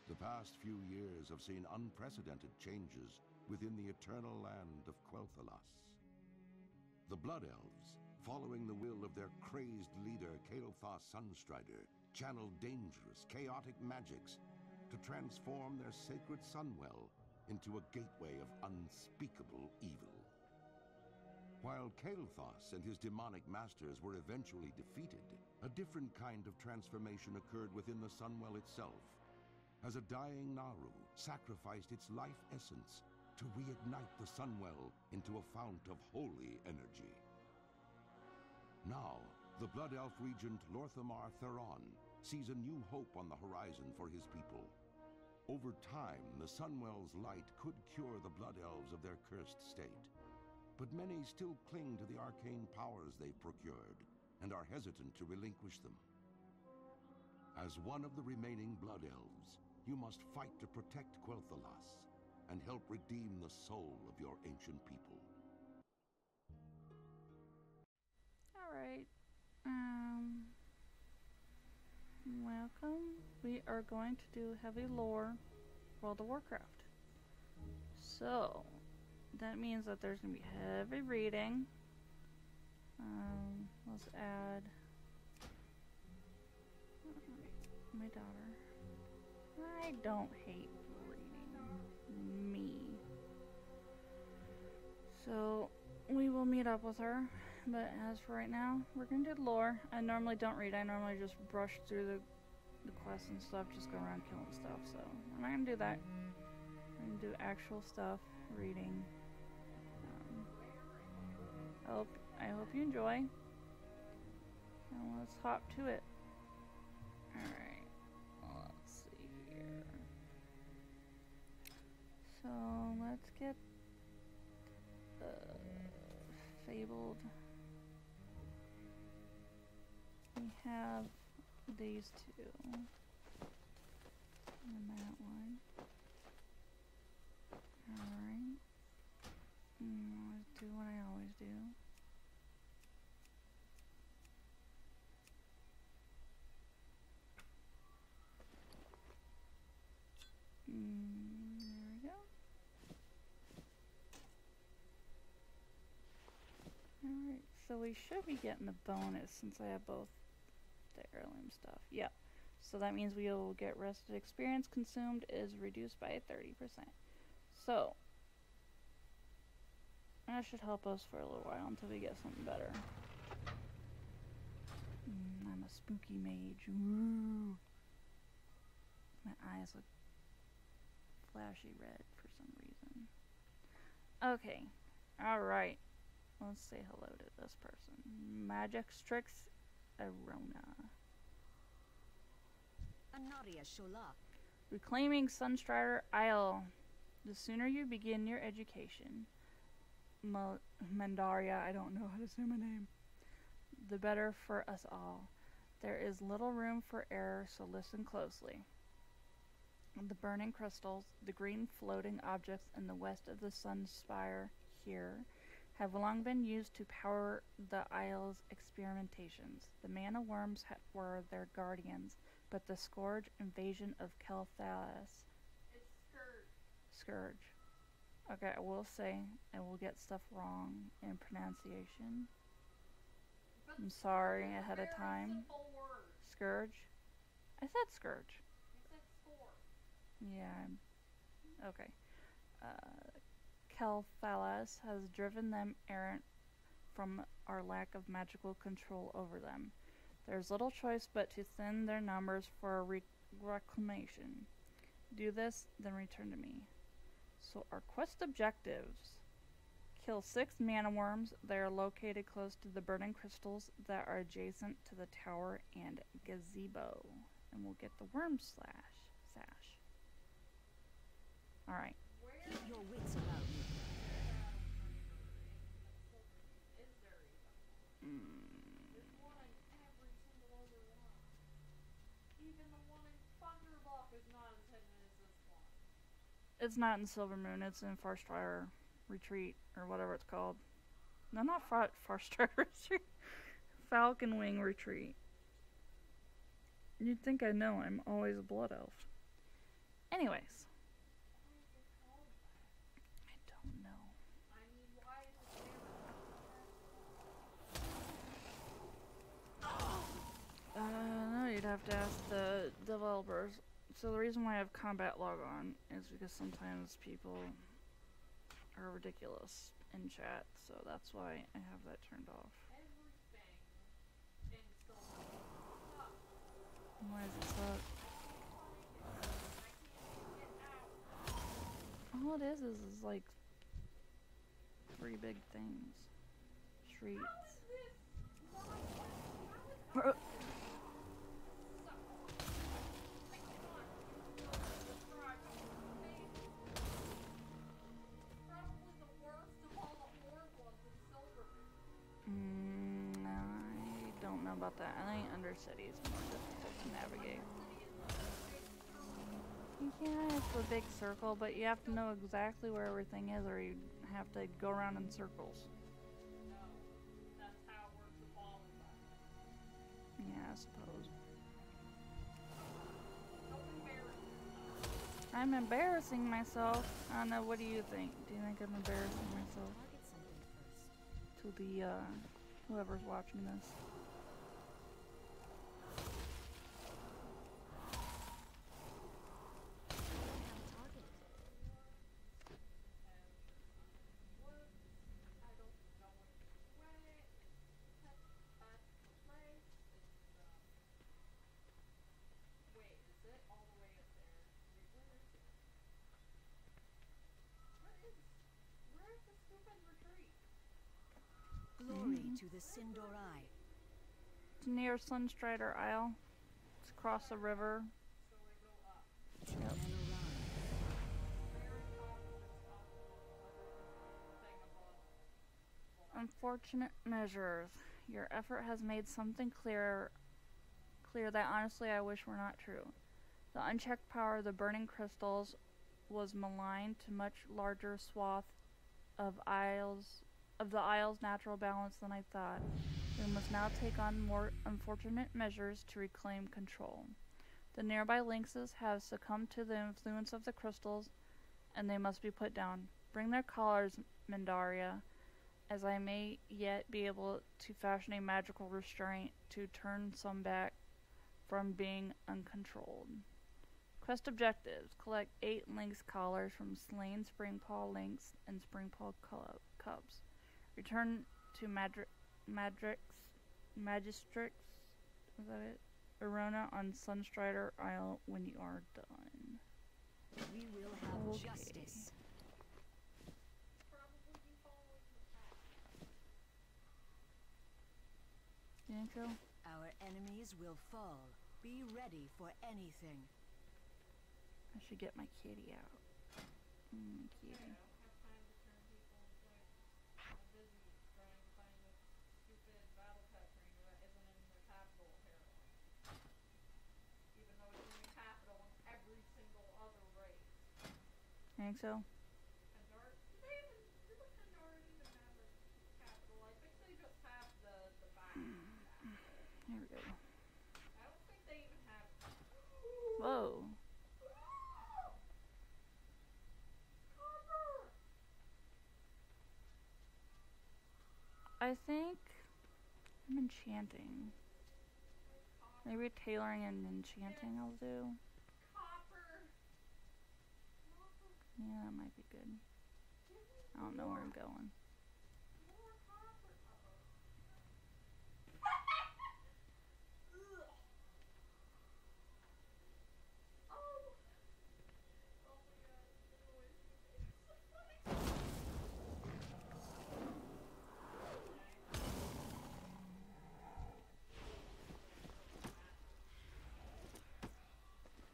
The past few years have seen unprecedented changes within the eternal land of Quel'Thalas. The Blood Elves, following the will of their crazed leader Kael'thas Sunstrider, channeled dangerous, chaotic magics to transform their sacred Sunwell into a gateway of unspeakable evil. While Kael'thas and his demonic masters were eventually defeated, a different kind of transformation occurred within the Sunwell itself, as a dying Naaru sacrificed its life essence to reignite the Sunwell into a fount of holy energy. Now, the Blood Elf regent Lor'themar Theron sees a new hope on the horizon for his people. Over time, the Sunwell's light could cure the Blood Elves of their cursed state, but many still cling to the arcane powers they've procured and are hesitant to relinquish them. As one of the remaining Blood Elves, you must fight to protect Quel'Thalas and help redeem the soul of your ancient people. Alright. Welcome. We are going to do Heavy Lore World of Warcraft. So, that means that there's going to be heavy reading. Let's add my daughter. I don't hate reading. Me. So, we will meet up with her. But as for right now, we're going to do lore. I normally don't read. I normally just brush through the quests and stuff. Just go around killing stuff. So, I'm not going to do that. I'm going to do actual stuff. Reading. I hope you enjoy. And let's hop to it. Alright. Let's see here. So, let's get Fabled. We have these two. And that one. Alright. Let's do what I always do. There we go. Alright, so we should be getting the bonus since I have both the heirloom stuff. Yep. So that means we will get rested experience consumed is reduced by 30%. So, that should help us for a little while until we get something better. I'm a spooky mage. Ooh. My eyes look flashy red for some reason. Okay. Alright. Let's say hello to this person. Magicstrix Arona. Anaria Shola. Reclaiming Sunstrider Isle. The sooner you begin your education, Mandaria, I don't know how to say my name, the better for us all. There is little room for error, so listen closely. The burning crystals, the green floating objects in the west of the sun spire here, have long been used to power the Isle's experimentations. The mana worms were their guardians, but the Scourge invasion of Quel'Thalas... It's Scourge. Scourge. Okay, I will say I will get stuff wrong in pronunciation. But I'm sorry ahead of very time. simple word. Scourge? I said Scourge. You said score. Yeah. Okay. Quel'Thalas has driven them errant from our lack of magical control over them. There's little choice but to thin their numbers for a reclamation. Do this, then return to me. So our quest objectives. Kill 6 mana worms. They are located close to the burning crystals that are adjacent to the tower and gazebo. And we'll get the worm sash. Alright. Where Keep your wits about you. is there even? There's one in every single other one. Even the one in Thunderblock is not as hidden as this one. It's not in Silvermoon, it's in Farstrider Retreat, or whatever it's called. No, not Farstrider Retreat. Falcon Wing Retreat. You'd think I know, I'm always a blood elf. Anyways, Why is it called that? I don't know. I mean, why is it there? No, you'd have to ask the developers. So the reason why I have combat log on is because sometimes people are ridiculous in chat, so that's why I have that turned off. Everything in Silver sucks. Why does it suck? I can't get out. All it is like 3 big things. Streets. How is this? How is Uh, I cannot describe how amazing. Probably the worst of all the horde ones in Silverman. I don't know about that. I think Undercity is more difficult to navigate. Yeah, it's a big circle, but you have to know exactly where everything is, or you have to go around in circles. No, that's how it works with all of them. Yeah, I suppose. Don't embarrass yourself. I'm embarrassing myself. I don't know. What do you think? Do you think I'm embarrassing myself Target something first. to the whoever's watching this? I have a target. I don't know which way. That's the place. Wait, is it all the way up there? Wait, where is it? Where is the stupid retreat? Glory to the Sindorai. It's near Sunstrider Isle. It's across the river. So we go up. To Yep. Meloran. Very top of this thing above. Unfortunate measures. Your effort has made something clear that honestly I wish were not true. The unchecked power of the burning crystals was maligned to much larger swath of the isle's natural balance than I thought. We must now take on more unfortunate measures to reclaim control. The nearby lynxes have succumbed to the influence of the crystals, and they must be put down. Bring their collars, Mindaria, as I may yet be able to fashion a magical restraint to turn some back from being uncontrolled. Quest objectives. Collect 8 lynx collars from slain Springpaw lynx and Springpaw cubs. Return to Magistrix, is that it? Arona on Sunstrider Isle when you are done. We will have Okay. justice. Probably be following the path. You think so? Our enemies will fall. Be ready for anything. I should get my kitty out. Kitty. I don't have time to turn people in place. I'm busy trying to find this stupid battle pet trainer that isn't in the capital, apparently. Even though it's in the capital in every single other race. You think so? Pandora, do the Pandora even have a capital? I think they just have the back capital. Here we go. I don't think they even have. Whoa. I think I'm enchanting. Maybe tailoring and enchanting I'll do. Copper. Yeah, that might be good. I don't know where I'm going. More copper. Ugh. Oh. Oh my god, the noise you make is so funny.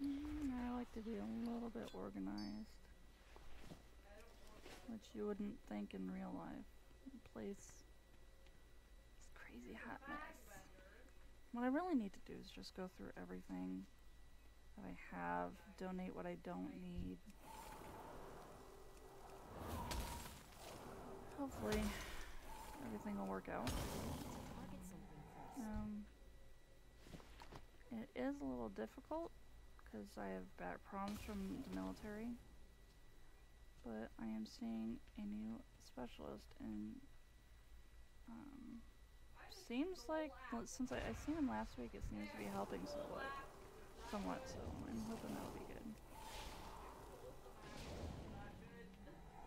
I like to be a little bit organized, which you wouldn't think in real life. The place is crazy hot mess. What I really need to do is just go through everything that I have, donate what I don't need. Hopefully, everything will work out. Target something first. It is a little difficult because I have back problems from the military. But I am seeing a new specialist, and seems like since I seen him last week, it seems to be helping somewhat. So I'm hoping that'll be good.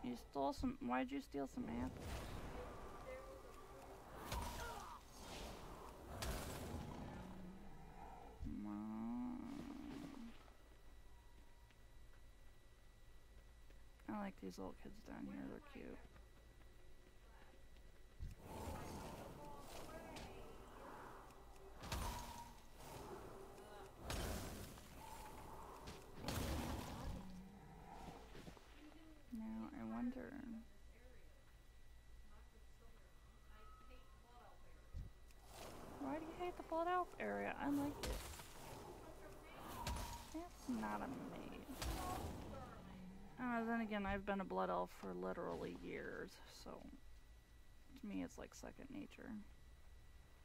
You stole some. Why'd you steal some apples? I like these little kids down here, they're cute. Now, I wonder... Why do you hate the Blood Elf area? I like it. It's not a maze. Then again, I've been a Blood Elf for literally years, so to me it's like second nature.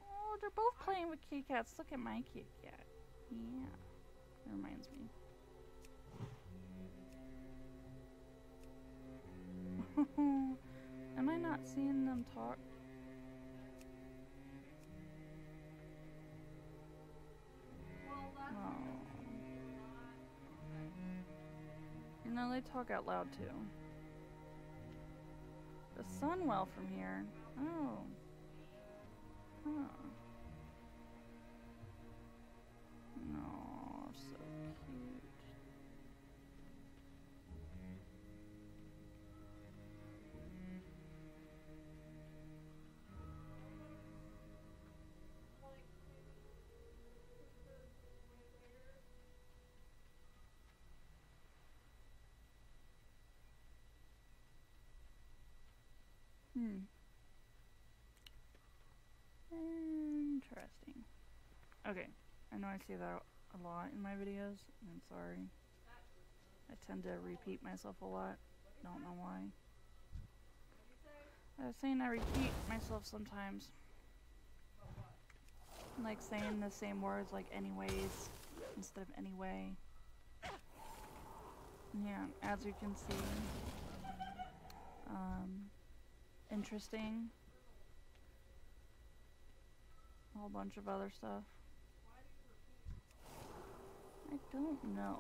Oh, they're both playing with kitty cats. Look at my kitty cat. Yeah, that reminds me. Am I not seeing them talk? Oh. You know, they talk out loud too. The Sunwell from here. Oh. Huh. No, so cute. Interesting. Okay, I know I say that a lot in my videos, and I'm sorry. I tend to repeat myself a lot. Don't know why. I was saying I repeat myself sometimes. Like saying the same words like anyways instead of anyway. Yeah, as you can see. Interesting. A whole bunch of other stuff. I don't know.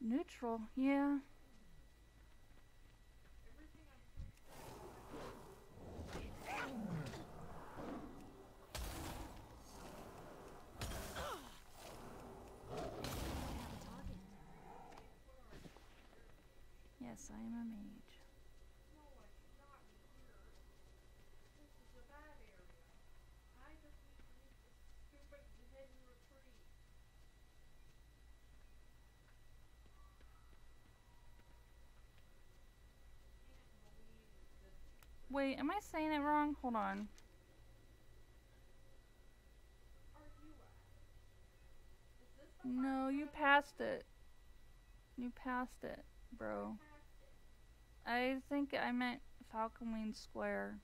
Neutral, yeah. Yes, I am a mage. Wait, am I saying it wrong? Hold on. No, you passed it. You passed it, bro. I think I meant Falcon Wing Square.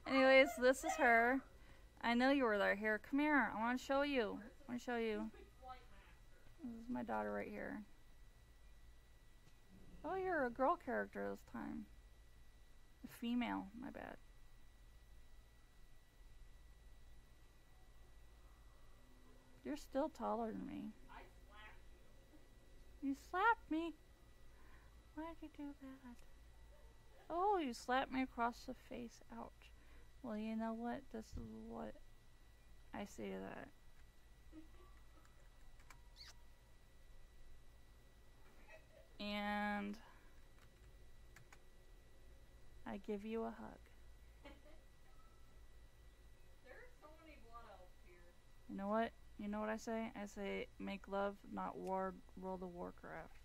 Anyways, this is her. I know you were there. Here, come here. I want to show you. I want to show you. This is my daughter right here. Oh, you're a girl character this time. A female, my bad. You're still taller than me. I slapped you. You slapped me? Why did you do that? Oh, you slapped me across the face. Ouch. Well, you know what? This is what I say to that. And I give you a hug. There's so many blood elves here. You know what? You know what I say? I say make love, not war. World of Warcraft.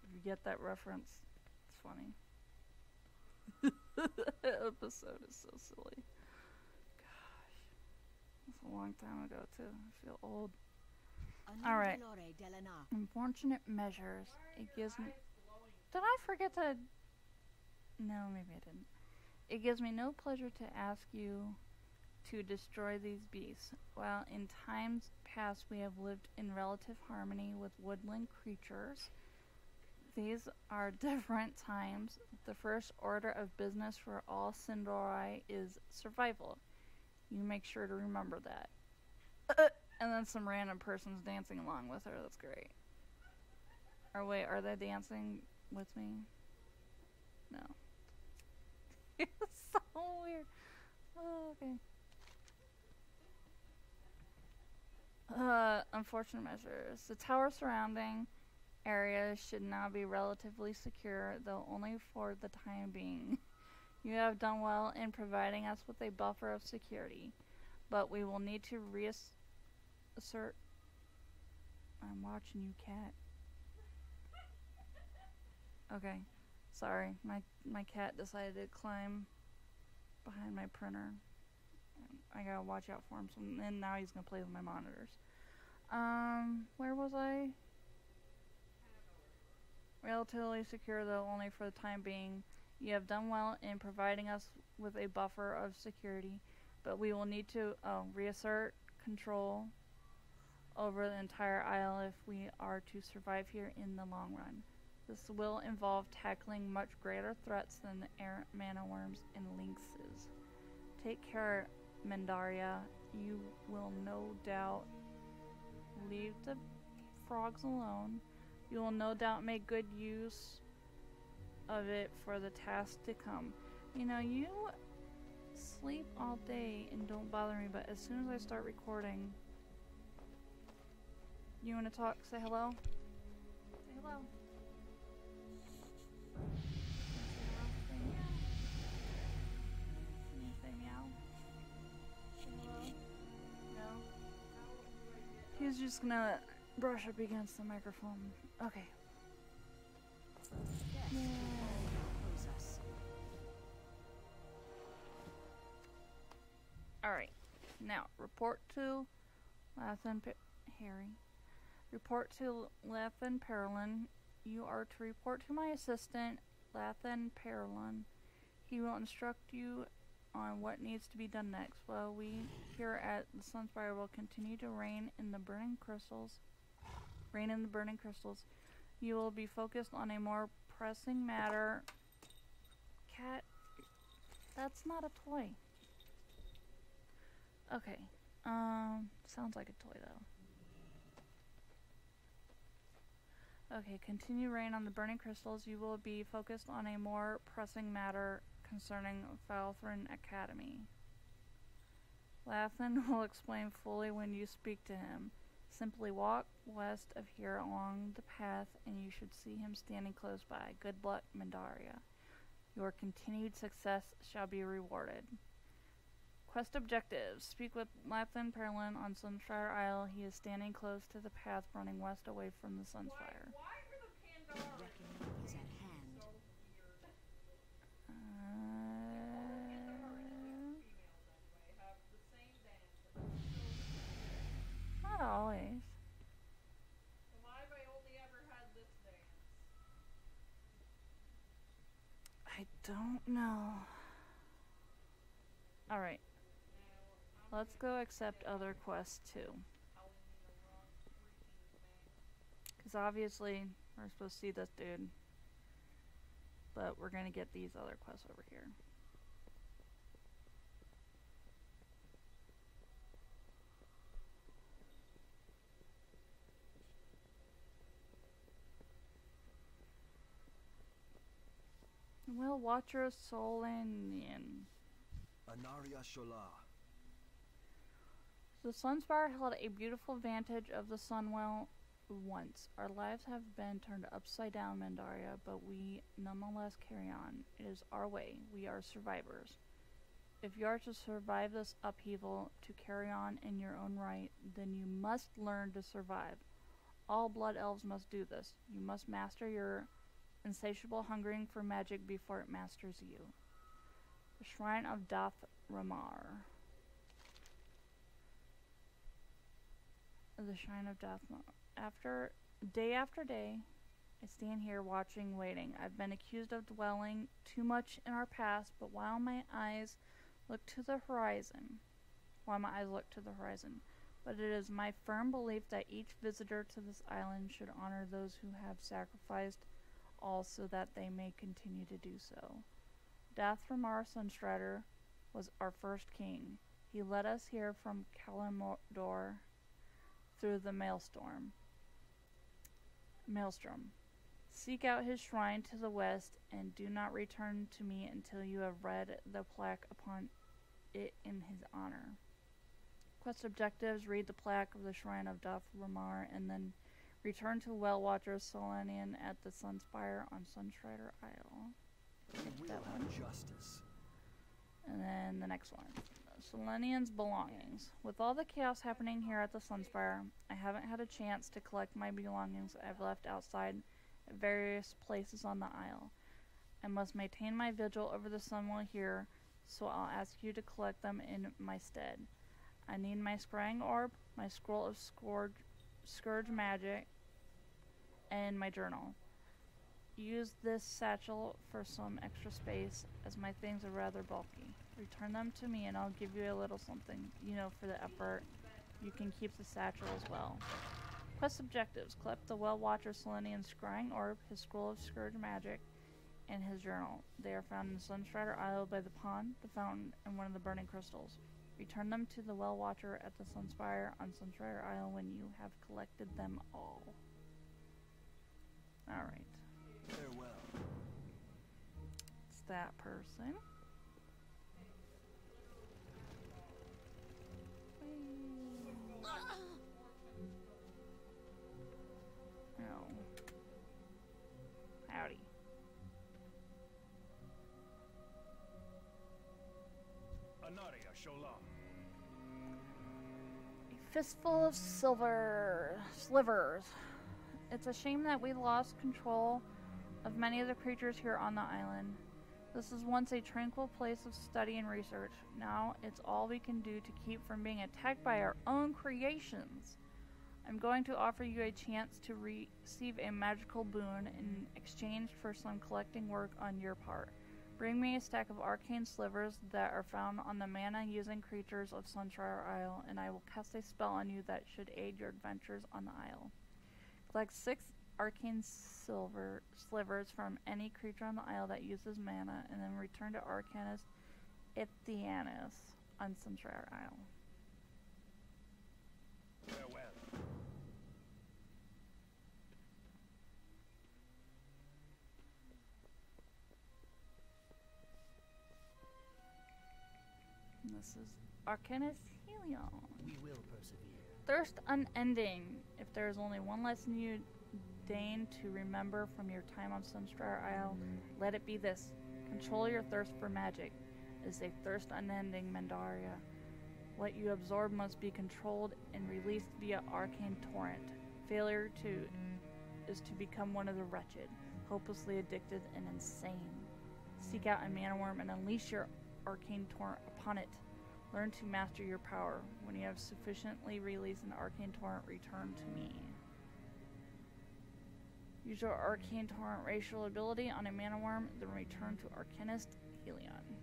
If you get that reference, it's funny. That episode is so silly. Gosh. It's a long time ago too. I feel old. Alright. Unfortunate measures. It gives me. Did I forget to? No, maybe I didn't. It gives me no pleasure to ask you to destroy these beasts. While in times past we have lived in relative harmony with woodland creatures, these are different times. The first order of business for all Sindori is survival. You make sure to remember that. And then some random person's dancing along with her. That's great. Or wait, are they dancing with me? No. It's so weird. Oh, okay. Unfortunate measures. The tower surrounding areas should now be relatively secure, though only for the time being. You have done well in providing us with a buffer of security, but we will need to reassert. I'm watching you, cat. Okay, sorry. My cat decided to climb behind my printer. I gotta watch out for him. And now he's gonna play with my monitors. Where was I? Relatively secure, though only for the time being. You have done well in providing us with a buffer of security, but we will need to reassert control over the entire isle if we are to survive here in the long run. This will involve tackling much greater threats than the errant mana worms and lynxes. Take care, Mendaria. You will no doubt leave the frogs alone. You will no doubt make good use of it for the task to come. You know, you sleep all day and don't bother me, but as soon as I start recording, you want to talk? Say hello? Say hello. Say meow. Can you say meow? Say hello? No? He's just gonna brush up against the microphone. Okay. Yeah. Alright. Now, report to Harry. Report to Lathan Perlin. You are to report to my assistant, Lathan Perlin. He will instruct you on what needs to be done next, while we here at the Sunspire will continue to reign in the burning crystals. You will be focused on a more pressing matter. Cat, that's not a toy. Okay. Sounds like a toy though. Okay, continue reign on the burning crystals. You will be focused on a more pressing matter concerning Falthrin Academy. Lathan will explain fully when you speak to him. Simply walk west of here along the path and you should see him standing close by. Good luck, Mendaria. Your continued success shall be rewarded. Quest objectives. Speak with Lathan Perlin on Sunspire Isle. He is standing close to the path running west away from the Sunspire. Why were the Pandora Reckoning is at hand. so weird? Have the same dance, but it's so Not always. so why have I only ever had this dance? I don't know. Alright. Now, Let's go accept other quests too. telling me the wrong freaking thing. Because obviously we're supposed to see this dude. But we're going to get these other quests over here. Well, Watcher Solanian. Anaria Shola. The Sunspire held a beautiful vantage of the Sunwell once. Our lives have been turned upside down, Mendaria, but we nonetheless carry on. It is our way. We are survivors. If you are to survive this upheaval, to carry on in your own right, then you must learn to survive. All Blood Elves must do this. You must master your insatiable hungering for magic before it masters you. The Shrine of Dath Ramar. of the Shrine of Death. Day after day, I stand here watching, waiting. I've been accused of dwelling too much in our past, but while my eyes look to the horizon, but it is my firm belief that each visitor to this island should honor those who have sacrificed all so that they may continue to do so. Dathramar Sunstrider was our first king. He led us here from Kalimdor through the Maelstrom. Seek out his shrine to the west, and do not return to me until you have read the plaque upon it in his honor. Quest objectives: read the plaque of the Shrine of Dathramar, and then return to Well Watcher Selenian at the Sunspire on Sunstrider Isle. We That will one. have justice. And then the next one. Selenian's belongings. With all the chaos happening here at the Sunspire, I haven't had a chance to collect my belongings I've left outside at various places on the Isle. I must maintain my vigil over the sun while here, so I'll ask you to collect them in my stead. I need my scrying orb, my scroll of scourge magic, and my journal. Use this satchel for some extra space, as my things are rather bulky. Return them to me and I'll give you a little something, for the effort. You can keep the satchel as well. Quest objectives: collect the Well Watcher Selenian scrying orb, his scroll of scourge magic, and his journal. They are found in Sunstrider Isle by the pond, the fountain, and one of the burning crystals. Return them to the Well Watcher at the Sunspire on Sunstrider Isle when you have collected them all. Alright. Farewell. It's that person. Oh. Howdy. Anaria Shola. A fistful of slivers. It's a shame that we lost control of many of the creatures here on the island. This was once a tranquil place of study and research. Now it's all we can do to keep from being attacked by our own creations. I'm going to offer you a chance to receive a magical boon in exchange for some collecting work on your part. Bring me a stack of arcane slivers that are found on the mana-using creatures of Sunstrider Isle, and I will cast a spell on you that should aid your adventures on the isle. Collect 6 arcane slivers from any creature on the isle that uses mana, and then return to Arcanist Ithianus on Sunstrider Isle. Farewell. And this is Arcanist Helion. We will persevere. Thirst unending. If there is only one lesson you deign to remember from your time on Sunstrider Isle, let it be this: control your thirst for magic. It is a thirst unending, Mandaria. What you absorb must be controlled and released via arcane torrent. Failure is to become one of the wretched, hopelessly addicted and insane. Seek out a mana worm and unleash your arcane torrent upon it. Learn to master your power. When you have sufficiently released an arcane torrent, return to me. Use your arcane torrent racial ability on a mana worm, then return to Arcanist Helion.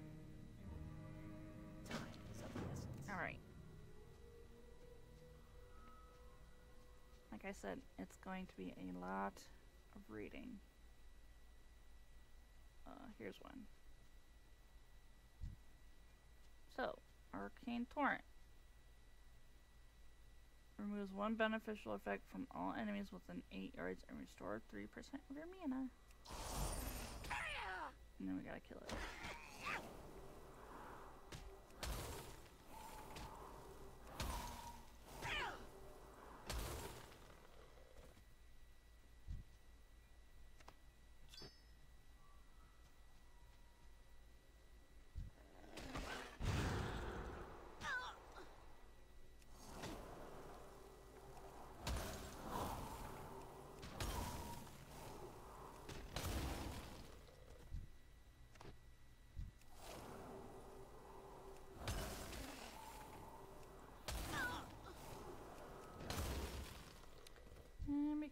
Time is of the essence. Alright. Like I said, it's going to be a lot of reading. Here's one. So, Arcane Torrent removes one beneficial effect from all enemies within 8 yards and restore 3% of your mana. And then we gotta kill it.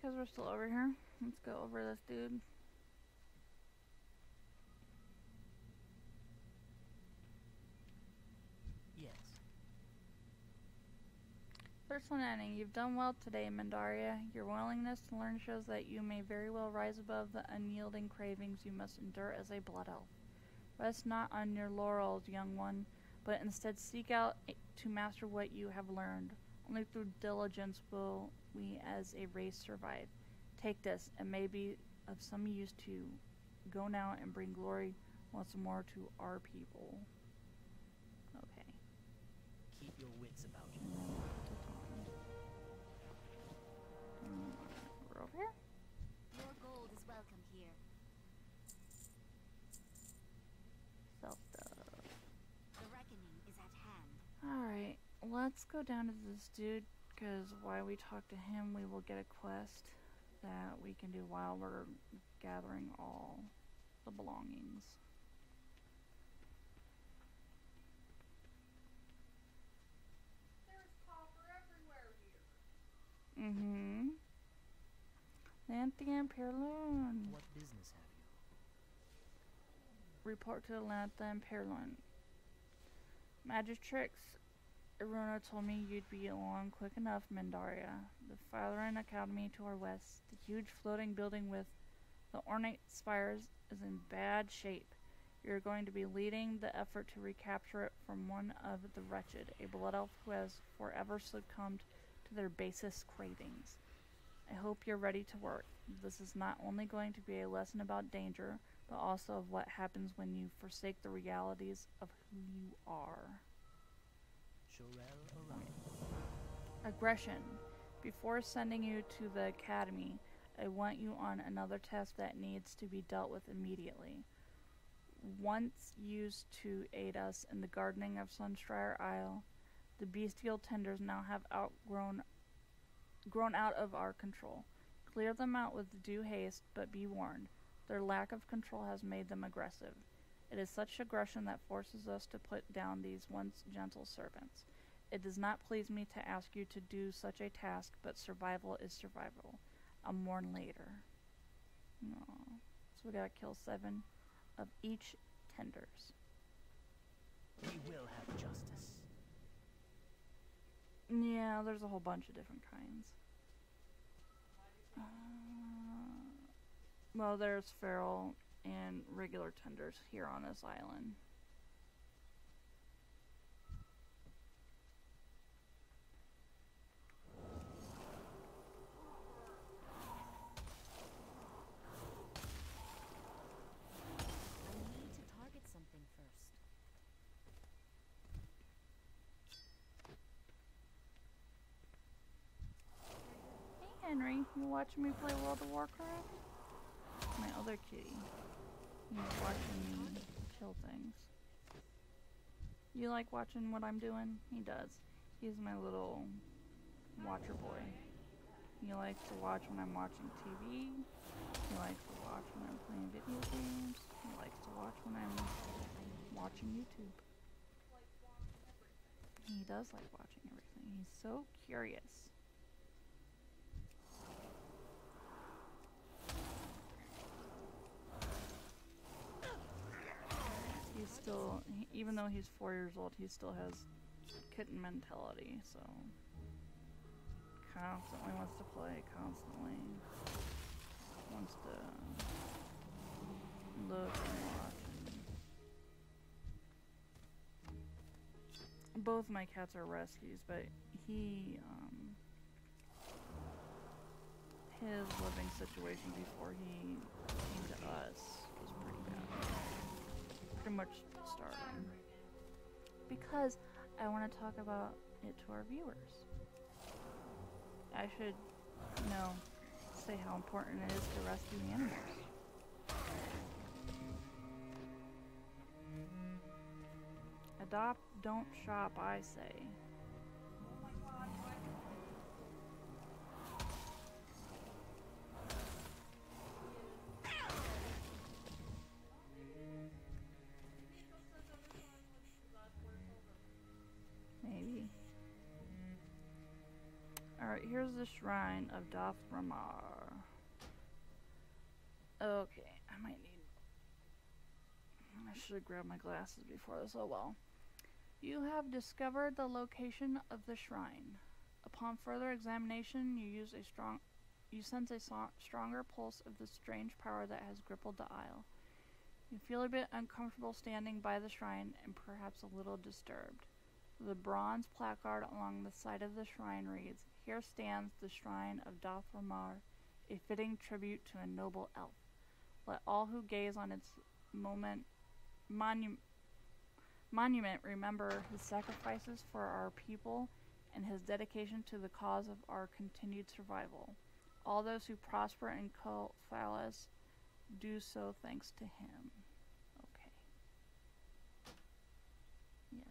because we're still over here. Let's go over this dude. Yes. First one ending. You've done well today, Mandaria. Your willingness to learn shows that you may very well rise above the unyielding cravings you must endure as a blood elf. Rest not on your laurels, young one, but instead seek out to master what you have learned. Only through diligence will we as a race survive. Take this, and may be of some use to you. Go now and bring glory once more to our people. Okay. Keep your wits about you. We're over here. Your gold is welcome here. Self-dub. The reckoning is at hand. Alright, let's go down to this dude, because while we talk to him, we will get a quest that we can do while we're gathering all the belongings. There's copper everywhere here. Mm-hmm. Lanthian Perlun. What business have you? Report to Lanthian Perlun. Magistrix, Iruna told me you'd be along quick enough, Mandaria. The Fileran Academy to our west, the huge floating building with the ornate spires, is in bad shape. You're going to be leading the effort to recapture it from one of the wretched, a blood elf who has forever succumbed to their basest cravings. I hope you're ready to work. This is not only going to be a lesson about danger, but also of what happens when you forsake the realities of who you are. Shorel Orion. Aggression. Before sending you to the academy, I want you on another test that needs to be dealt with immediately. Once used to aid us in the gardening of Sunstrier Isle, the bestial tenders now have grown out of our control. Clear them out with due haste, but be warned, their lack of control has made them aggressive. It is such aggression that forces us to put down these once gentle servants. It does not please me to ask you to do such a task, but survival is survival. I'll mourn later. No. So we gotta kill 7 of each tenders. We will have justice. Yeah, there's a whole bunch of different kinds. Well, there's feral and regular tenders here on this island. I need to target something first. Hey Henry, you watching me play World of Warcraft? My other kitty. He's watching me kill things. You like watching what I'm doing? He does. He's my little watcher boy. He likes to watch when I'm watching TV. He likes to watch when I'm playing video games. He likes to watch when I'm watching YouTube. He does like watching everything. He's so curious. He's still, even though he's 4 years old, he still has kitten mentality, so constantly wants to play, constantly wants to look and watch. And both my cats are rescues, but he, his living situation before he came to us was pretty bad. Pretty much starving. Because I want to talk about it to our viewers. I should, say how important it is to rescue animals. Adopt, don't shop, I say. Maybe. Alright, here's the shrine of Doth Ramar. Okay, I might need... I should have grabbed my glasses before this. Oh well. You have discovered the location of the shrine. Upon further examination, you sense a stronger pulse of the strange power that has crippled the isle. You feel a bit uncomfortable standing by the shrine and perhaps a little disturbed. The bronze placard along the side of the shrine reads, "Here stands the shrine of Doth Ramar, a fitting tribute to a noble elf. Let all who gaze on its monument remember his sacrifices for our people and his dedication to the cause of our continued survival. All those who prosper in Quel'Thalas do so thanks to him." Okay. Yes.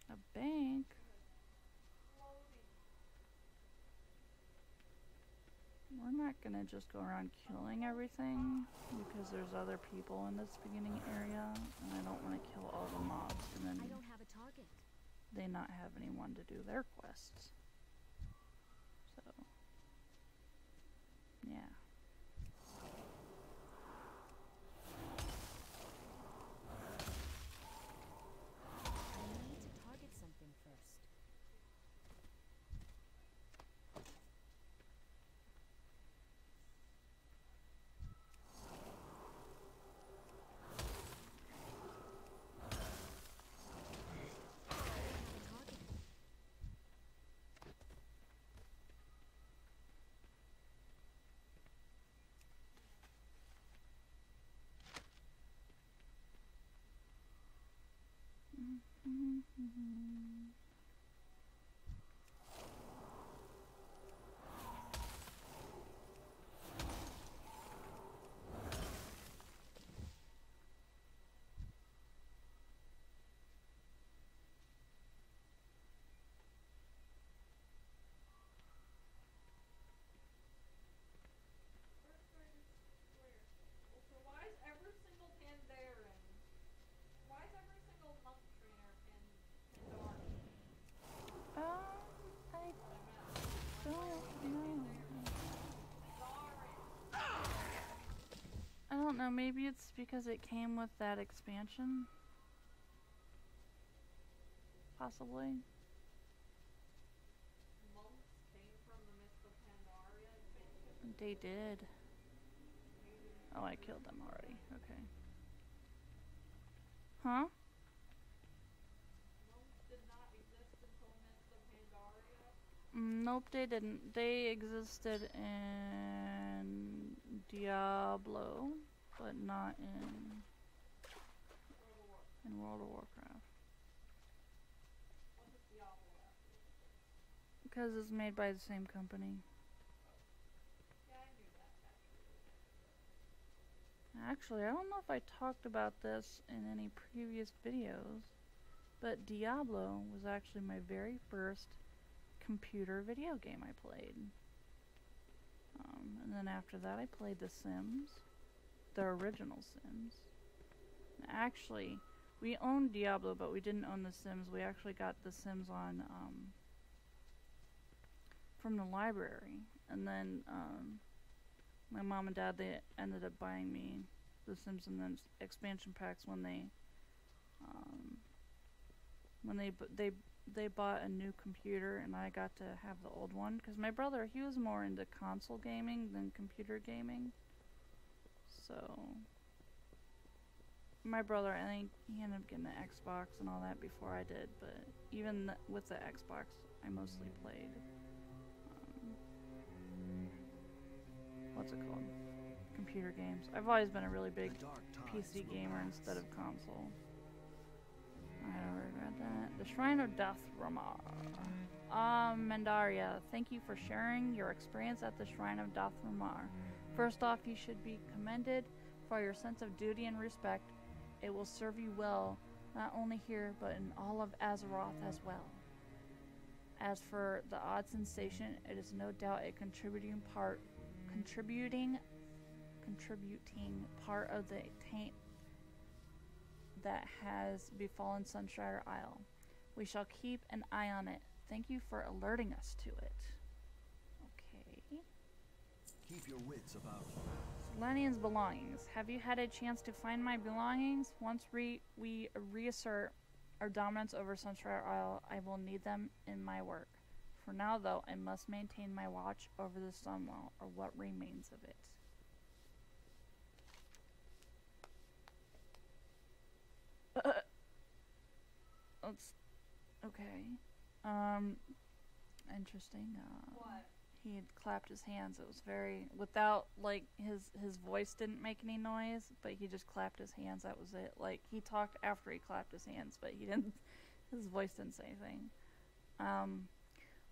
A bank? We're not gonna just go around killing everything because there's other people in this beginning area and I don't want to kill all the mobs and then I don't have a target. they not have anyone to do their quests. So, yeah. I need to target something first. I have a target. So why is every single Pandaren? Why is every single monk trainer Pandaren? I don't know. I don't know, maybe it's because it came with that expansion? Possibly. Monks came from the Mist of Pandaria expansion. They did. Oh, I killed them already. Okay. Huh? Monks did not exist until Mist of Pandaria. Nope, they didn't. They existed in Diablo, but not in World of Warcraft. What does Diablo have to do with this? Because it's made by the same company. Yeah, I knew that actually. Actually, I don't know if I talked about this in any previous videos, but Diablo was actually my very first computer video game I played. And then after that I played The Sims, the original Sims. And actually, we owned Diablo, but we didn't own The Sims. We actually got The Sims on from the library, and then my mom and dad, they ended up buying me The Sims and then expansion packs when they bought a new computer and I got to have the old one, because my brother, he was more into console gaming than computer gaming. So my brother, I think he ended up getting an Xbox and all that before I did, but even with the Xbox I mostly played what's it called? Computer games. I've always been a really big PC gamer instead of console. I don't regret that. The Shrine of Doth Ramar. Mandaria, thank you for sharing your experience at the Shrine of Doth Ramar. First off, you should be commended for your sense of duty and respect. It will serve you well, not only here, but in all of Azeroth as well. As for the odd sensation, it is no doubt a contributing part of the taint that has befallen Sunstrider Isle. We shall keep an eye on it. Thank you for alerting us to it. Okay. Keep your wits about you. Selenian's belongings. Have you had a chance to find my belongings? Once we reassert our dominance over Sunstrider Isle, I will need them in my work. For now, though, I must maintain my watch over the Sunwell, or what remains of it. Let's... Okay. Interesting. What? He had clapped his hands. It was very... Without, like, his voice didn't make any noise, but he just clapped his hands. That was it. Like, he talked after he clapped his hands, but he didn't... His voice didn't say anything.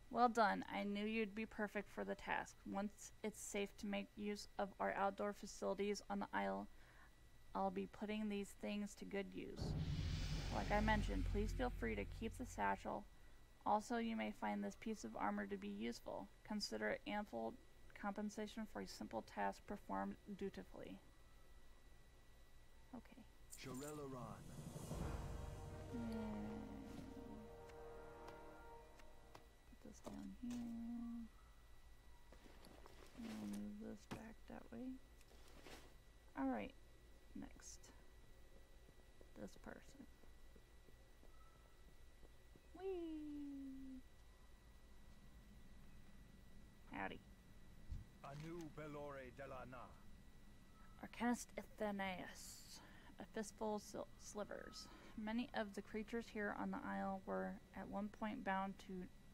Well done. I knew you'd be perfect for the task. Once it's safe to make use of our outdoor facilities on the Isle, I'll be putting these things to good use. Like I mentioned, please feel free to keep the satchel. Also, you may find this piece of armor to be useful. Consider it ample compensation for a simple task performed dutifully. Okay. Shorelaran. Put this down here. I'll move this back that way. Alright, next. This person. Whee! Howdy. Anu Belore Delana. Arcanist Athenaeus. A fistful of slivers. Many of the creatures here on the Isle were at one point bound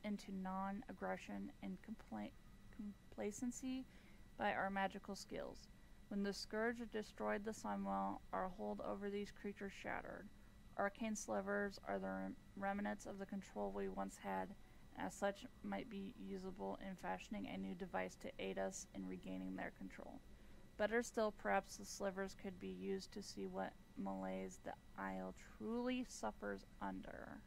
into non-aggression and complacency by our magical skills. When the Scourge destroyed the Sunwell, our hold over these creatures shattered. Arcane slivers are the remnants of the control we once had, and as such might be usable in fashioning a new device to aid us in regaining their control. Better still, perhaps the slivers could be used to see what malaise the Isle truly suffers under.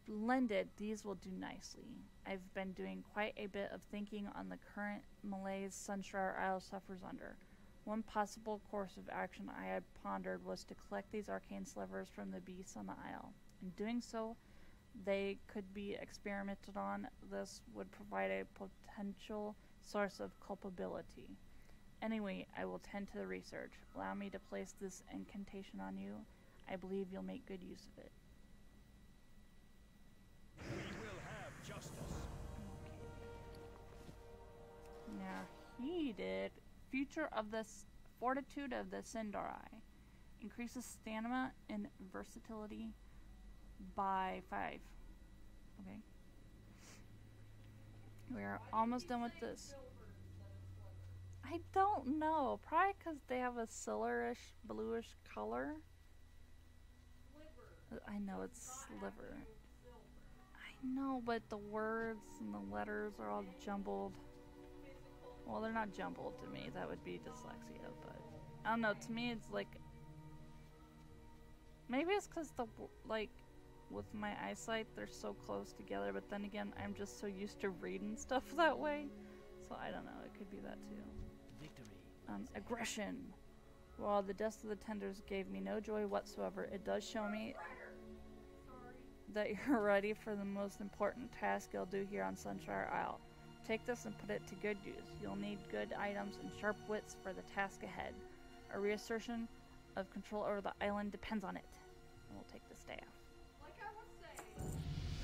Splendid, these will do nicely. I've been doing quite a bit of thinking on the current malaise Sunstrider Isle suffers under. One possible course of action I had pondered was to collect these arcane slivers from the beasts on the Isle. In doing so, they could be experimented on. This would provide a potential source of culpability. Anyway, I will tend to the research. Allow me to place this incantation on you. I believe you'll make good use of it. We will have justice. Okay. Now he did Future of the Fortitude of the Sindarai. Increases stamina and versatility by 5. Okay. We're almost done with this. I don't know. Probably because they have a silverish, bluish color. I know it's sliver. I know, but the words and the letters are all jumbled. Well, they're not jumbled to me. That would be dyslexia, but I don't know. To me, it's like maybe it's because with my eyesight, they're so close together. But then again, I'm just so used to reading stuff that way. So I don't know. It could be that too. Victory. Aggression. While the deaths of the tenders gave me no joy whatsoever, it does show me that you're ready for the most important task you'll do here on Sunstrider Isle. Take this and put it to good use. You'll need good items and sharp wits for the task ahead. A reassertion of control over the island depends on it. And we'll take the staff. Like I was saying,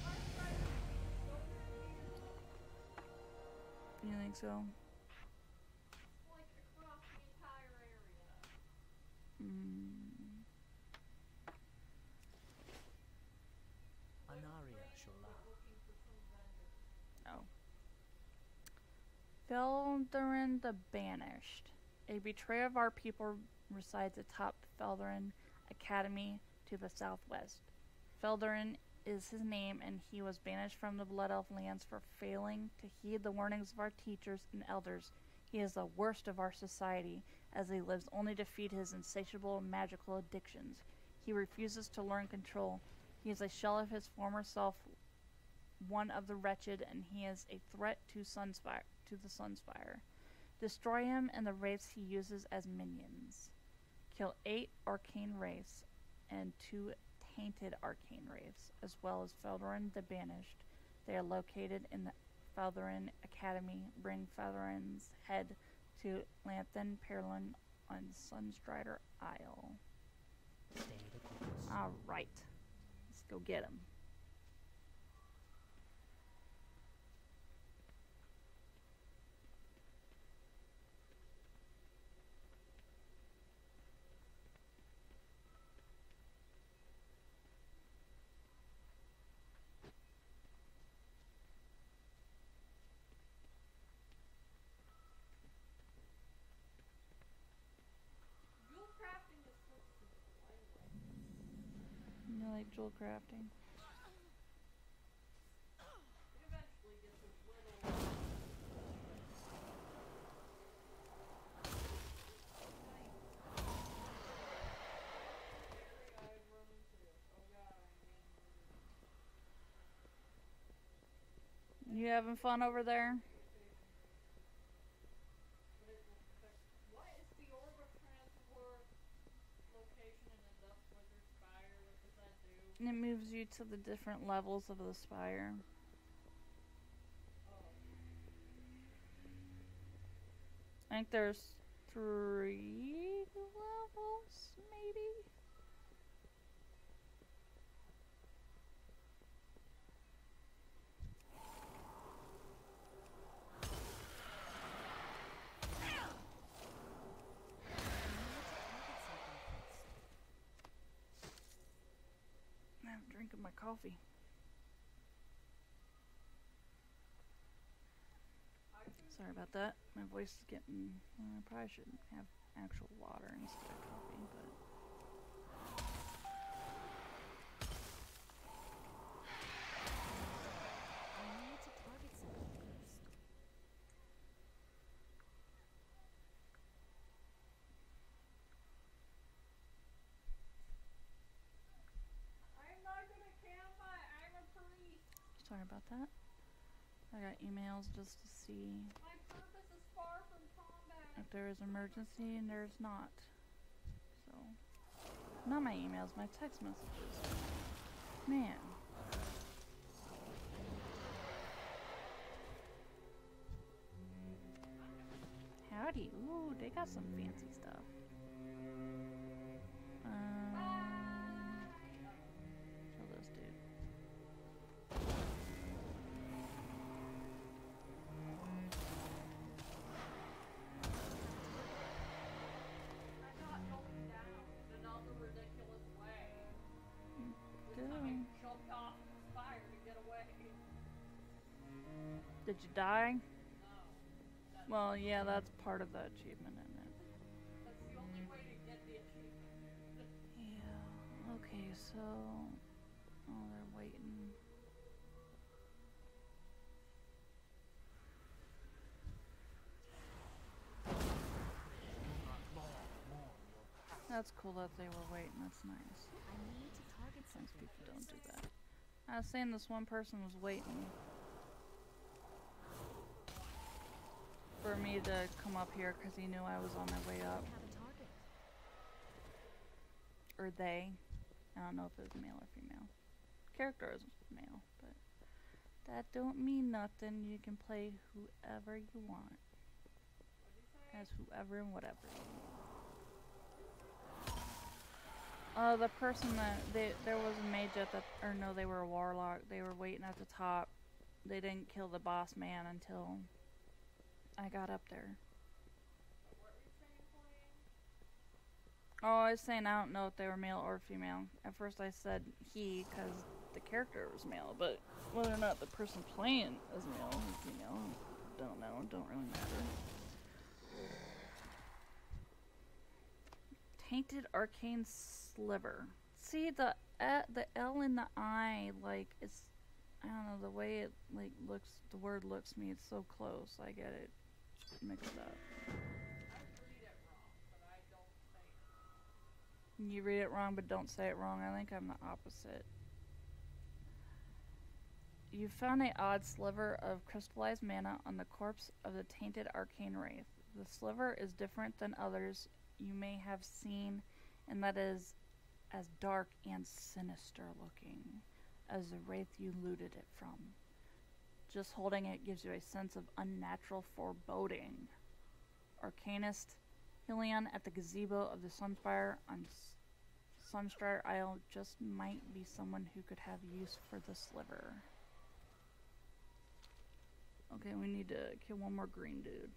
Sunstrider is so You think so? like across the entire area. Anaria Shola. Oh. Feldarin the Banished. A betrayer of our people resides atop Feldarin Academy to the southwest. Feldarin is his name, and he was banished from the Blood Elf lands for failing to heed the warnings of our teachers and elders. He is the worst of our society, as he lives only to feed his insatiable magical addictions. He refuses to learn control. He is a shell of his former self, one of the wretched, and he is a threat to the Sunspire. Destroy him and the wraiths he uses as minions. Kill 8 arcane wraiths and 2 tainted arcane wraiths, as well as Feldurin the Banished. They are located in the Feldurin Academy. Bring Feldurin's head to Lanthan Perlin on Sunstrider Isle. Stay the course. Alright. Let's go get him. Jewel crafting is so simple. I like it. You like jewel crafting? It eventually gets a little. I've run into it. Oh god, I'm getting murdered. You having fun over there? But it will affect. What is the orb of transport location in the Dust Wizard Spire? What does that do? It moves you to the different levels of the spire. Oh. I think there's 3 levels, maybe? I'm drinking my coffee. Sorry about that. My voice is getting. I probably should have actual water instead of coffee, but. I need to target something first. I'm not gonna camp. I'm a priest. Sorry about that. I got emails just to see My purpose is far from combat. if there is emergency, and there's not. So, not my emails, my text messages. Man. Howdy. Ooh, they got some fancy stuff. Kill this dude. I'm not going down in another ridiculous way. This Go. time I jumped off the spire to get away. Did you die? No. Well, yeah, that's part of the achievement, isn't it? That's the only way to get the achievement. Yeah. Okay, so. Oh, they're waiting. That's cool that they were waiting. That's nice. I need to target Most something people don't first. do that. I was saying this one person was waiting for me to come up here because he knew I was on my way up. Have a target. Or they. I don't know if it was male or female. Character is male, but that don't mean nothing. You can play whoever you want. As whoever and whatever you want. The person that there was a mage at the, or no, they were a warlock. They were waiting at the top. They didn't kill the boss man until I got up there. What were you saying, Pauline? Oh, I was saying I don't know if they were male or female. At first I said he because the character was male, but whether or not the person playing is male or female, don't know. Don't really matter. Tainted arcane sliver. See the L in the I, like it's, I don't know, the way it like looks, the word looks me, it's so close. I get it mixed up. I read it wrong. You read it wrong, but don't say it wrong. I think I'm the opposite. You found an odd sliver of crystallized mana on the corpse of the tainted arcane wraith. The sliver is different than others you may have seen, and that is as dark and sinister looking as the wraith you looted it from. Just holding it gives you a sense of unnatural foreboding. Arcanist Helion at the gazebo of the Sunspire on Sunstrider Isle just might be someone who could have use for the sliver. Okay, we need to kill one more green dude.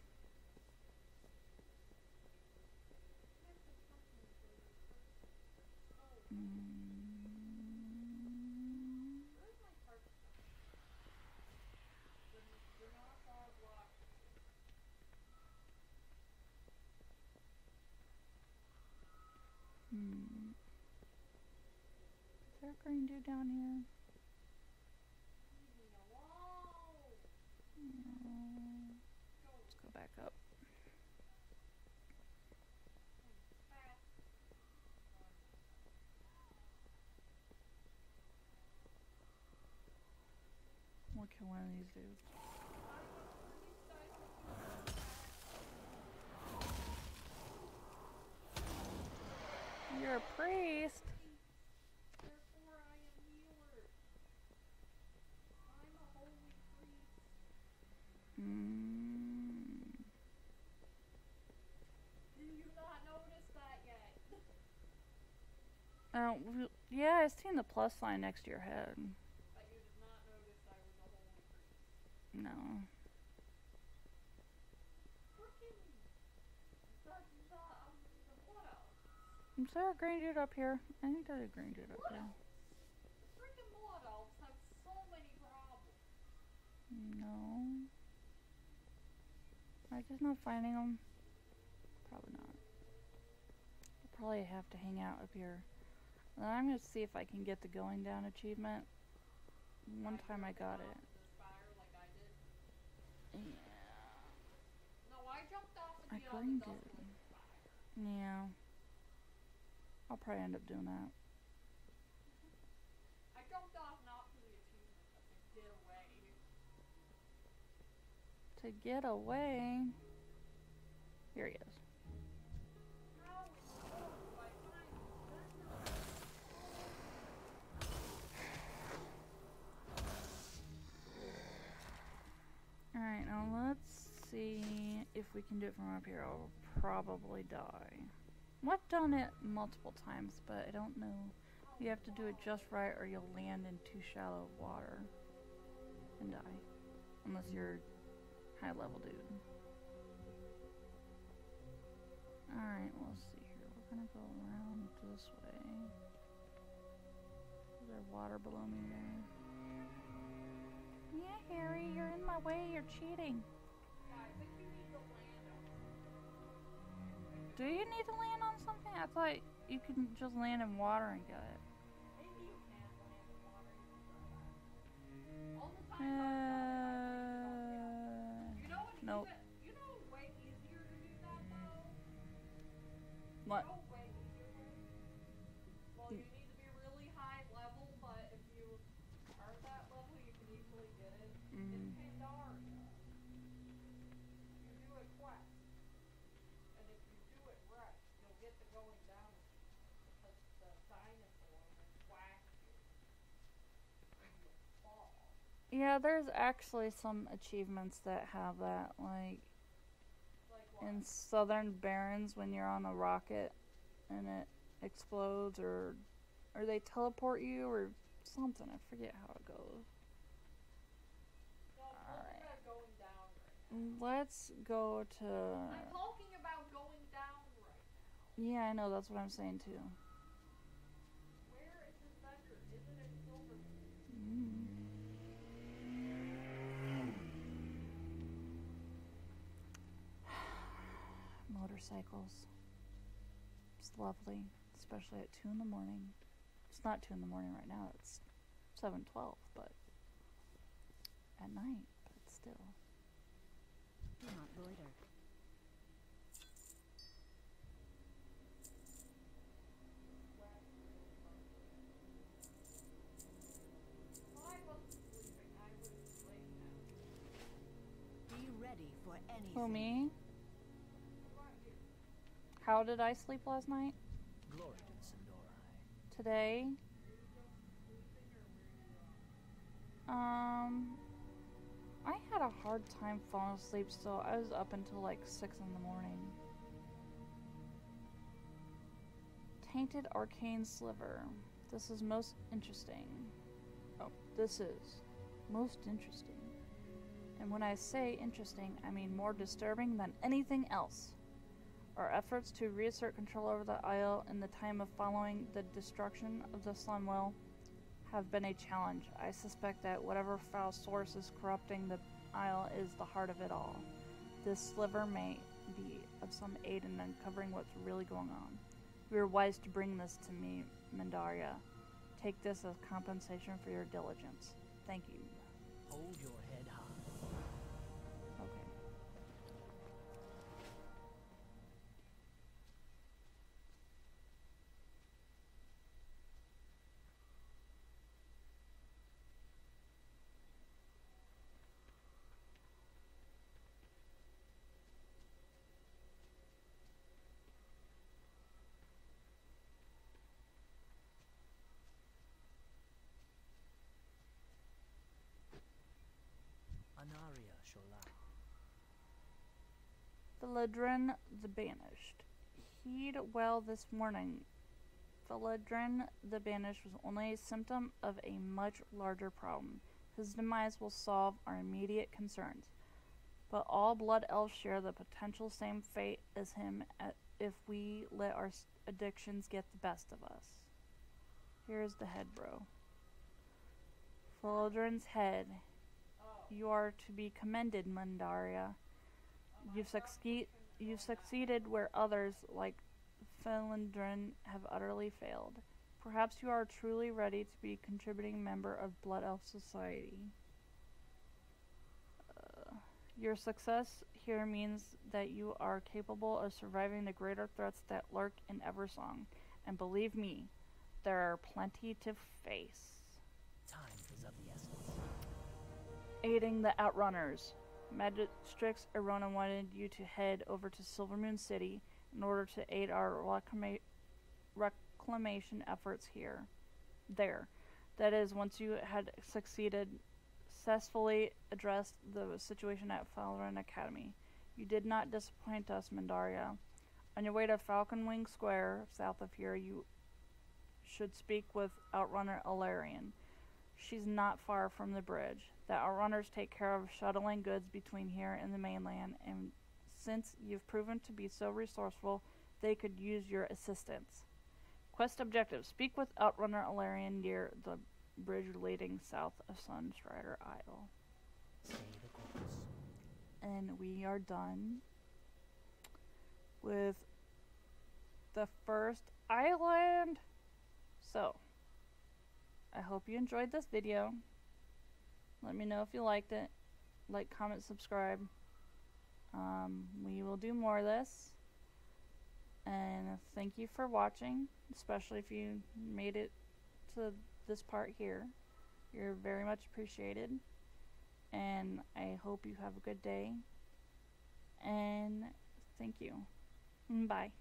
Is there a green dude down here? No. Let's go back up. We'll kill one of these dudes. You're a priest. Therefore I am healer. I'm a holy priest. Do you not notice that yet? Yeah, I seen the plus sign next to your head. But you did not notice I was a holy priest. No. Frickin' what else? Is there a green dude up here? I think there's a green dude up What here. else? Frickin' blood elves have so many problems. No. Am I just not finding them? Probably not. I'll probably have to hang out up here. And I'm gonna see if I can get the going down achievement. One time I got it. The spire like I did. Yeah. No, I jumped off of I the other greened Duskwood it. spire. Yeah. I'll probably end up doing that. I jumped off not for the achievement, but to get away. To get away. Here he is. How in the world do I find Defender? Alright, now let's see if we can do it from up here. I'll probably die. Well, I've done it multiple times, but I don't know. You have to do it just right or you'll land in too shallow water and die. Unless you're high level dude. Alright, let's see here. We're gonna go around this way. Is there water below me there? Yeah, Harry, you're in my way. You're cheating. Yeah, I think you need to land on something. Do you need to land on something? I thought you could just land in water and get it. Maybe you can't land in water. All the time I've done it, you know what? Nope. You know a way easier to do that though? What? No way easier. Well, you need to be really high level, but if you are at that level, you can easily get it. It's Pandaria. You do a quest, and if you do it right, you'll get the going down because the dinosaur will whack you, and you'll fall. Yeah, there's actually some achievements that have that, like Like what? in Southern Barrens when you're on a rocket and it explodes, or they teleport you or something. I forget how it goes. No, I'm talking Alright. about going down right now. Let's go to. I'm talking about going down right now. Yeah, I know. That's what I'm saying too. Where is this vendor? Is it in Silver? Motorcycles. It's lovely, especially at 2 in the morning. It's not 2 in the morning right now. It's 7:12, but at night. But still. Do not loiter. for anything. Who, me? How did I sleep last night? Glory to the Sindori. Today? I had a hard time falling asleep, so I was up until like 6 in the morning. Tainted Arcane Sliver. This is most interesting. Oh, this is most interesting. And when I say interesting, I mean more disturbing than anything else. Our efforts to reassert control over the Isle in the time of following the destruction of the Sunwell have been a challenge. I suspect that whatever foul source is corrupting the Isle is the heart of it all. This sliver may be of some aid in uncovering what's really going on. You were wise to bring this to me, Mandaria. Take this as compensation for your diligence. Thank you. Hold your head high. Okay. Anaria Shola. Philedrin the Banished. Heed well this warning. Philedrin the Banished was only a symptom of a much larger problem. His demise will solve our immediate concerns. But all Blood Elves share the potential same fate as him if we let our addictions get the best of us. Here's the head, bro. Philedrin's head. You are to be commended, Mandaria. You've succeeded where others, like Philedrin, have utterly failed. Perhaps you are truly ready to be a contributing member of Blood Elf Society. Your success here means that you are capable of surviving the greater threats that lurk in Eversong. And believe me, there are plenty to face. Time is of the essence. Aiding the Outrunners. Magistrix Arona wanted you to head over to Silvermoon City in order to aid our reclamation efforts there. That is, once you had successfully addressed the situation at Falren Academy. You did not disappoint us, Mandaria. On your way to Falconwing Square, south of here, you should speak with Outrunner Alarian. She's not far from the bridge. The Outrunners take care of shuttling goods between here and the mainland, and since you've proven to be so resourceful, they could use your assistance. Quest objective: speak with Outrunner Alarian near the bridge leading south of Sunstrider Isle. Stay the course. And we are done with the first island. So, I hope you enjoyed this video. Let me know if you liked it. Like, comment, subscribe. We will do more of this. And thank you for watching, especially if you made it to this part here. You're very much appreciated. And I hope you have a good day. And thank you. Bye.